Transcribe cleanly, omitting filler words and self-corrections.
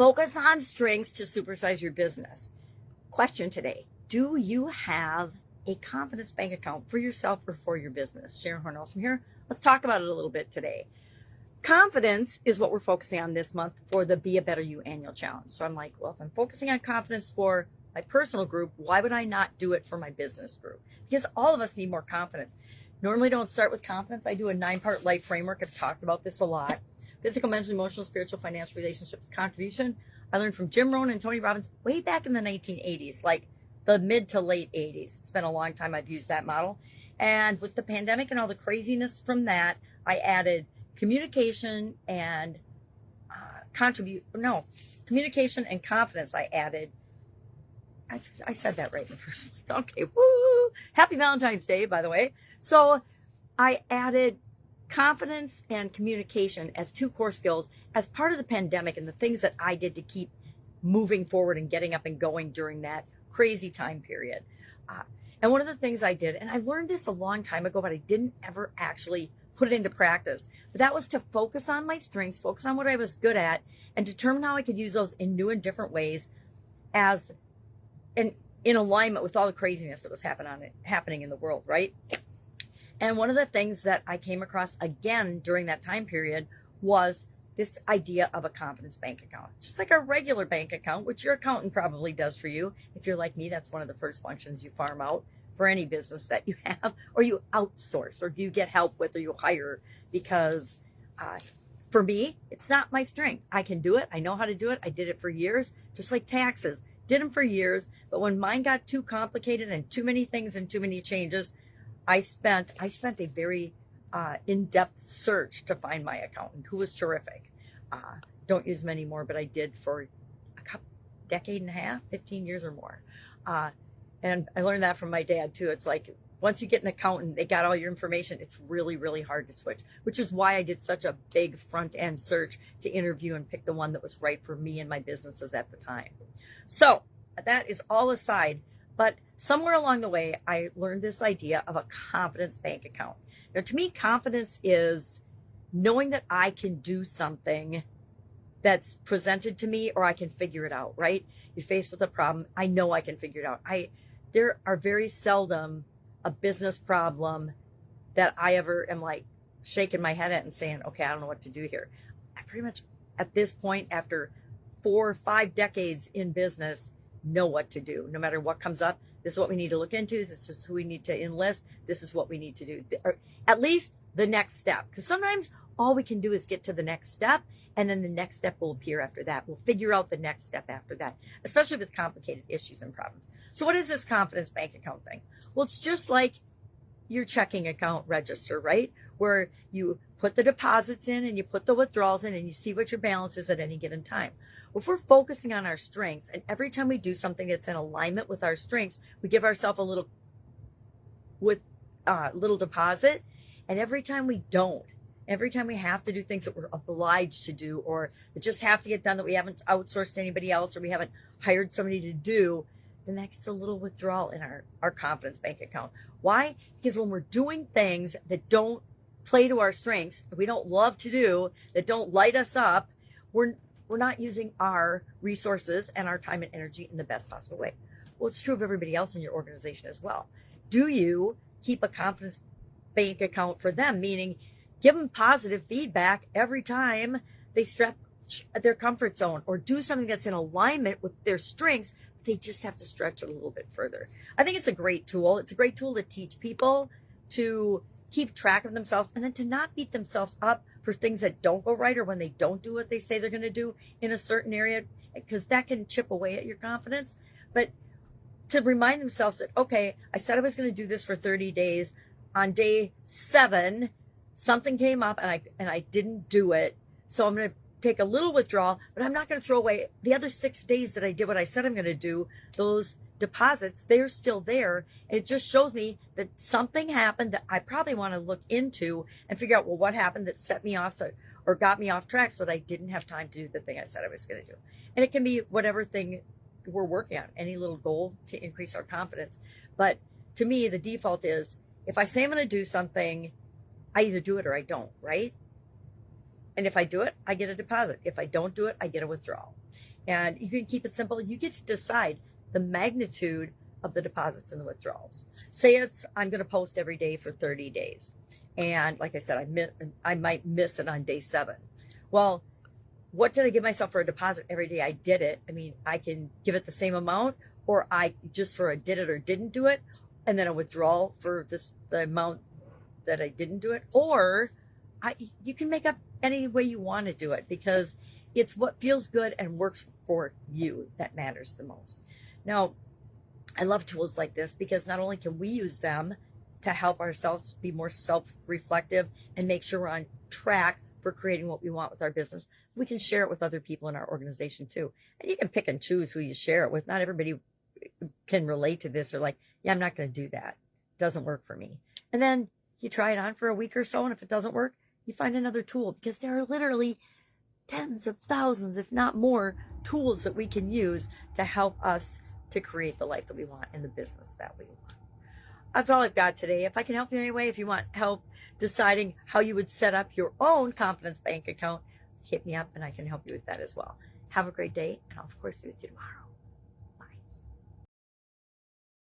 Focus on strengths to supersize your business. Question today: do you have a confidence bank account for yourself or for your business? Sharon Horne-Ellstrom here. Let's talk about it a little bit today. Confidence is what we're focusing on this month for the Be a Better You annual challenge. So I'm like, well, if I'm focusing on confidence for my personal group, why would I not do it for my business group? Because all of us need more confidence. Normally don't start with confidence. I do a 9-part life framework. I've talked about this a lot. Physical, mental, emotional, spiritual, financial, relationships, contribution. I learned from Jim Rohn and Tony Robbins way back in the 1980s, like the mid to late 80s. It's been a long time I've used that model. And with the pandemic and all the craziness from that, I added communication and communication and confidence. I said that right in the first place. Okay, woo! Happy Valentine's Day, by the way. So I added confidence and communication as 2 core skills as part of the pandemic and the things that I did to keep moving forward and getting up and going during that crazy time period. And one of the things I did, and I learned this a long time ago, but I didn't ever actually put it into practice, but that was to focus on my strengths, focus on what I was good at, and determine how I could use those in new and different ways as in alignment with all the craziness that was happening in the world, right? And one of the things that I came across again during that time period was this idea of a confidence bank account. Just like a regular bank account, which your accountant probably does for you. If you're like me, that's one of the first functions you farm out for any business that you have, or you outsource, or you get help with, or you hire, because for me, it's not my strength. I can do it. I know how to do it. I did it for years, just like taxes. Did them for years, but when mine got too complicated and too many things and too many changes, I spent a very in-depth search to find my accountant, who was terrific. Don't use them anymore, but I did for a decade and a half, 15 years or more. And I learned that from my dad too. It's like, once you get an accountant, they got all your information. It's really, really hard to switch, which is why I did such a big front end search to interview and pick the one that was right for me and my businesses at the time. So that is all aside, but somewhere along the way, I learned this idea of a confidence bank account. Now, to me, confidence is knowing that I can do something that's presented to me, or I can figure it out, right? You're faced with a problem. I know I can figure it out. There are very seldom a business problem that I ever am like shaking my head at and saying, okay, I don't know what to do here. I pretty much at this point, after 4 or 5 decades in business, know what to do. No matter what comes up, this is what we need to look into. This is who we need to enlist. This is what we need to do. Or at least the next step. Because sometimes all we can do is get to the next step, and then the next step will appear after that. We'll figure out the next step after that, especially with complicated issues and problems. So what is this confidence bank account thing? Well, it's just like your checking account register, right? Where you put the deposits in and you put the withdrawals in and you see what your balance is at any given time. Well, if we're focusing on our strengths, and every time we do something that's in alignment with our strengths, we give ourselves a little deposit. And every time we don't, every time we have to do things that we're obliged to do, or that just have to get done, that we haven't outsourced to anybody else, or we haven't hired somebody to do, then that gets a little withdrawal in our confidence bank account. Why? Because when we're doing things that don't play to our strengths, that we don't love to do, that don't light us up, we're not using our resources and our time and energy in the best possible way. Well, it's true of everybody else in your organization as well. Do you keep a confidence bank account for them? Meaning, give them positive feedback every time they stretch their comfort zone or do something that's in alignment with their strengths. They just have to stretch it a little bit further. I think it's a great tool. It's a great tool to teach people to keep track of themselves, and then to not beat themselves up for things that don't go right, or when they don't do what they say they're going to do in a certain area, because that can chip away at your confidence. But to remind themselves that, okay, I said I was going to do this for 30 days. On day 7, something came up and I didn't do it. So I'm going to take a little withdrawal, but I'm not going to throw away the other 6 days that I did what I said I'm going to do. Those deposits, they're still there. And it just shows me that something happened that I probably want to look into and figure out, well, what happened that set me off or got me off track so that I didn't have time to do the thing I said I was going to do. And it can be whatever thing we're working on, any little goal to increase our confidence. But to me, the default is, if I say I'm going to do something, I either do it or I don't, right? And if I do it, I get a deposit. If I don't do it, I get a withdrawal. And you can keep it simple. You get to decide the magnitude of the deposits and the withdrawals. Say I'm going to post every day for 30 days. And like I said, I might miss it on day 7. Well, what did I give myself for a deposit every day I did it? I mean, I can give it the same amount, or I just for a did it or didn't do it, and then a withdrawal for the amount that I didn't do it. Or you can make up any way you want to do it, because it's what feels good and works for you that matters the most. Now, I love tools like this because not only can we use them to help ourselves be more self-reflective and make sure we're on track for creating what we want with our business, we can share it with other people in our organization too. And you can pick and choose who you share it with. Not everybody can relate to this, or like, yeah, I'm not going to do that. It doesn't work for me. And then you try it on for a week or so, and if it doesn't work, you find another tool, because there are literally tens of thousands, if not more, tools that we can use to help us to create the life that we want and the business that we want. That's all I've got today. If I can help you in any way, if you want help deciding how you would set up your own Confidence Bank account, hit me up and I can help you with that as well. Have a great day, and I'll of course be with you tomorrow.